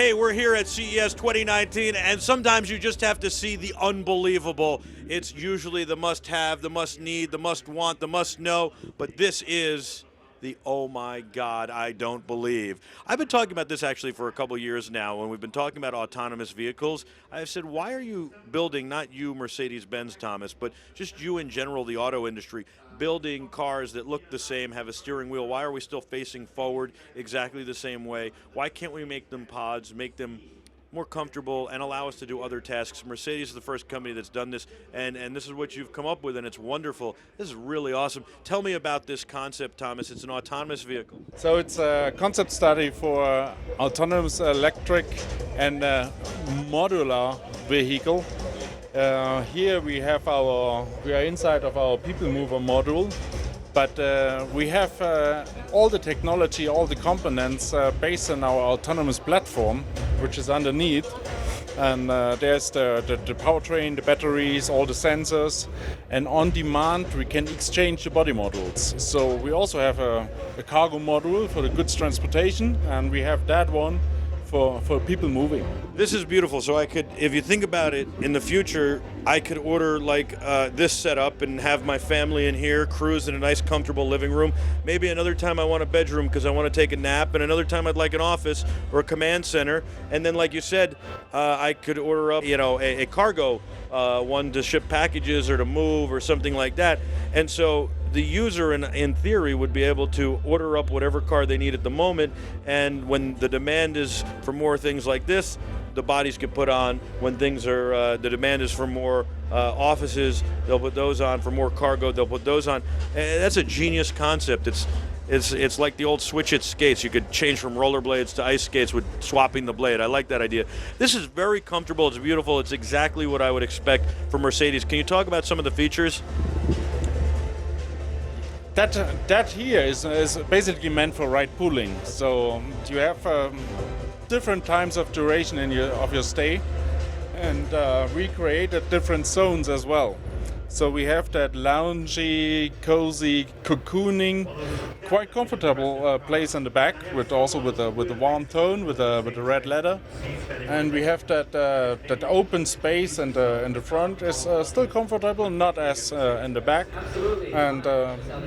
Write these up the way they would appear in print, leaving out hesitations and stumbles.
Hey, we're here at CES 2019, and sometimes you just have to see the unbelievable. It's usually the must-have, the must-need, the must-want, the must-know, but this is the oh my God, I don't believe. I've been talking about this actually for a couple years now. When we've been talking about autonomous vehicles, I've said, why are you building, not you Mercedes-Benz Thomas, but just you in general, the auto industry, building cars that look the same, have a steering wheel? Why are we still facing forward exactly the same way? Why can't we make them pods, make them more comfortable, and allow us to do other tasks? Mercedes is the first company that's done this, and this is what you've come up with, and it's wonderful. This is really awesome. Tell me about this concept, Thomas. It's an autonomous vehicle. So it's a concept study for autonomous electric and modular vehicle. Here we are inside of our people mover module, but we have all the technology, all the components based on our autonomous platform, which is underneath. And there's the powertrain, the batteries, all the sensors. And on demand, we can exchange the body modules. So we also have a cargo module for the goods transportation, and we have that one for people moving. This is beautiful. So I could, if you think about it, in the future, I could order like this setup and have my family in here, cruise in a nice, comfortable living room. Maybe another time I want a bedroom because I want to take a nap, and another time I'd like an office or a command center. And then, like you said, I could order up, a cargo one to ship packages or to move or something like that. And so the user, in theory, would be able to order up whatever car they need at the moment, and when the demand is for more things like this, the bodies get put on. When things are, the demand is for more offices, they'll put those on. For more cargo, they'll put those on. And that's a genius concept. It's like the old switch-it skates. You could change from rollerblades to ice skates with swapping the blade. I like that idea. This is very comfortable. It's beautiful. It's exactly what I would expect from Mercedes. Can you talk about some of the features? That here is basically meant for ride pooling. So you have different times of duration of your stay, and we created different zones as well. So we have that loungy, cozy, cocooning, quite comfortable place in the back, with the warm tone, with the red leather, and we have that open space in the front is still comfortable, not as in the back, and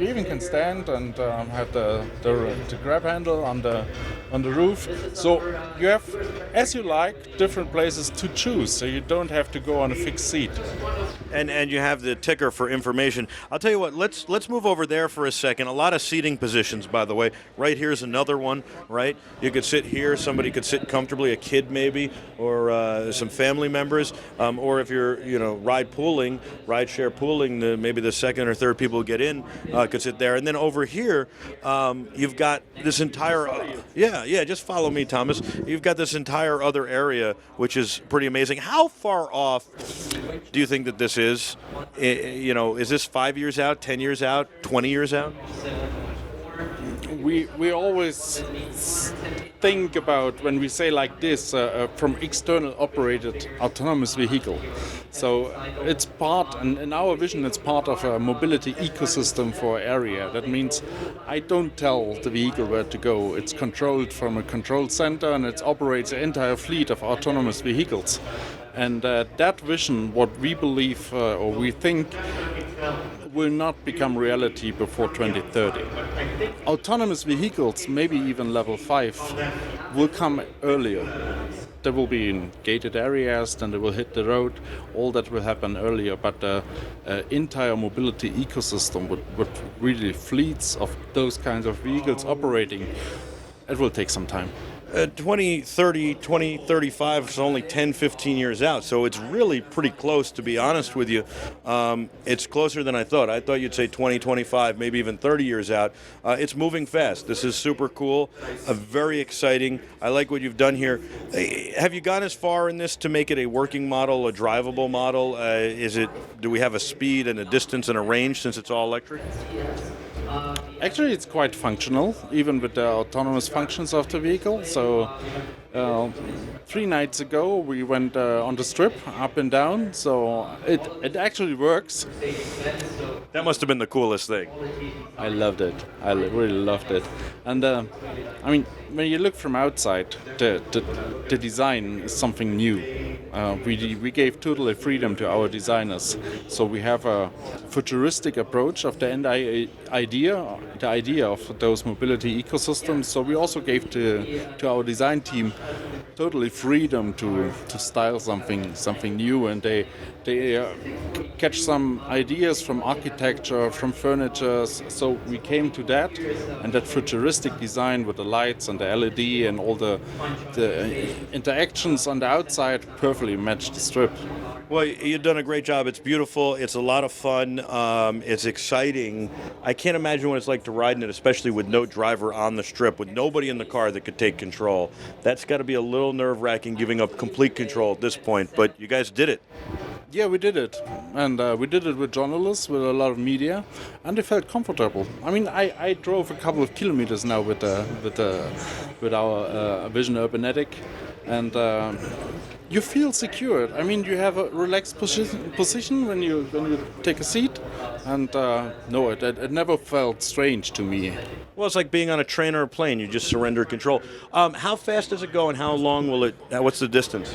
you even can stand and have the grab handle on the roof. So you have, as you like, different places to choose, so you don't have to go on a fixed seat. And you have the ticker for information. I'll tell you what, let's move over there for a second. A lot of seating positions, by the way. Right here's another one, right? You could sit here, somebody could sit comfortably, a kid maybe, or some family members, or if you're, ride share pooling, maybe the second or third people who get in could sit there. And then over here, you've got this entire, just follow me, Thomas. You've got this entire other area, which is pretty amazing. How far off do you think that this is? Is this 5 years out, 10 years out, 20 years out? We always think about, when we say like this, from external operated autonomous vehicle. So it's part, and in our vision, it's part of a mobility ecosystem for area. That means I don't tell the vehicle where to go. It's controlled from a control center, and it operates an entire fleet of autonomous vehicles. And that vision, what we believe or we think, will not become reality before 2030. Autonomous vehicles, maybe even level 5, will come earlier. They will be in gated areas, then they will hit the road. All that will happen earlier, but the entire mobility ecosystem with really fleets of those kinds of vehicles operating, it will take some time. 2030, 2035 is only 10, 15 years out, so it's really pretty close, to be honest with you. It's closer than I thought. I thought you'd say 20, 25, maybe even 30 years out. It's moving fast. This is super cool, very exciting. I like what you've done here. Have you gone as far in this to make it a working model, a drivable model? Do we have a speed and a distance and a range since it's all electric? Actually, it's quite functional, even with the autonomous functions of the vehicle. So 3 nights ago we went on the strip up and down, so it actually works. That must have been the coolest thing. I loved it. I really loved it. And I mean, when you look from outside, the design is something new. We gave totally freedom to our designers. So we have a futuristic approach of the idea of those mobility ecosystems. So we also gave to our design team totally freedom to style something new, and they catch some ideas from architecture, from furniture. So we came to that, and that futuristic design with the lights and the LED and all the interactions on the outside perfectly matched the strip. Well, you've done a great job. It's beautiful. It's a lot of fun. It's exciting. I can't imagine what it's like to ride in it, especially with no driver on the strip, with nobody in the car that could take control. That's got to be a little nerve-wracking, giving up complete control at this point, but you guys did it. Yeah, we did it, and we did it with journalists, with a lot of media, and they felt comfortable. I mean, I drove a couple of kilometers now with our Vision Urbanetic, and you feel secured. I mean, you have a relaxed position when you take a seat, and no, it never felt strange to me. Well, it's like being on a train or a plane. You just surrender control. How fast does it go, and how long will it? What's the distance?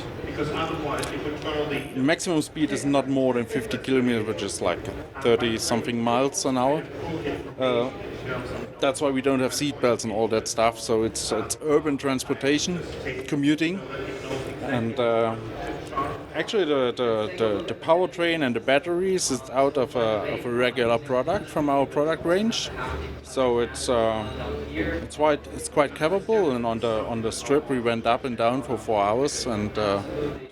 The maximum speed is not more than 50 kilometers, which is like 30-something miles an hour. That's why we don't have seat belts and all that stuff. So it's urban transportation, commuting, and actually the powertrain and the batteries is out of a regular product from our product range. So it's quite capable, and on the strip we went up and down for 4 hours, and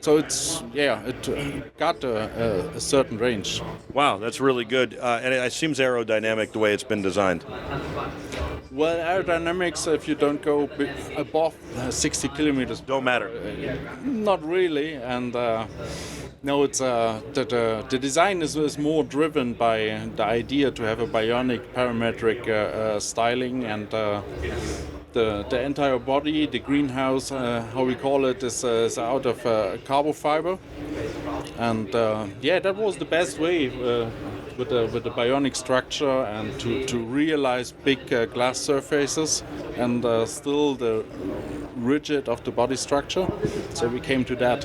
so it got a certain range. Wow, that's really good, and it seems aerodynamic the way it's been designed. Well, aerodynamics, if you don't go above 60 kilometers, Don't matter. not really, and no, it's the design is more driven by the idea to have a bionic parametric styling, and the entire body, the greenhouse, how we call it, is out of carbon fiber, and that was the best way. With the bionic structure, and to realize big glass surfaces, and still the rigid of the body structure. So we came to that.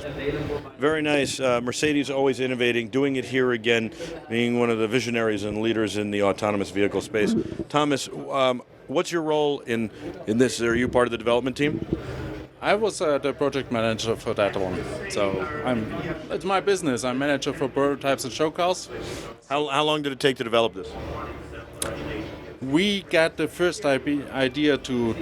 Very nice. Mercedes always innovating, doing it here again, being one of the visionaries and leaders in the autonomous vehicle space. Thomas, what's your role in this? Are you part of the development team? I was the project manager for that one, so it's my business. I'm manager for prototypes and show cars. How long did it take to develop this? We got the first idea to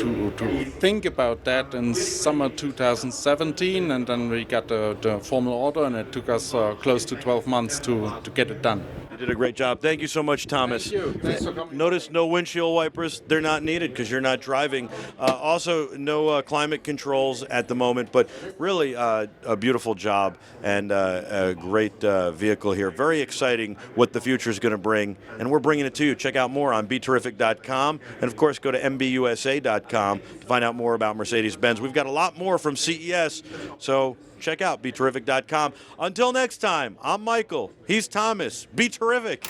think about that in summer 2017, and then we got the formal order, and it took us close to 12 months to get it done. You did a great job. Thank you so much, Thomas. Thank you. Thanks for coming. Notice no windshield wipers. They're not needed because you're not driving. Also, no climate controls at the moment, but really a beautiful job and a great vehicle here. Very exciting what the future is going to bring, and we're bringing it to you. Check out more on BeTerrific.com, and of course, go to MBUSA.com to find out more about Mercedes-Benz. We've got a lot more from CES, so check out BeTerrific.com. Until next time, I'm Michael. He's Thomas. Be terrific.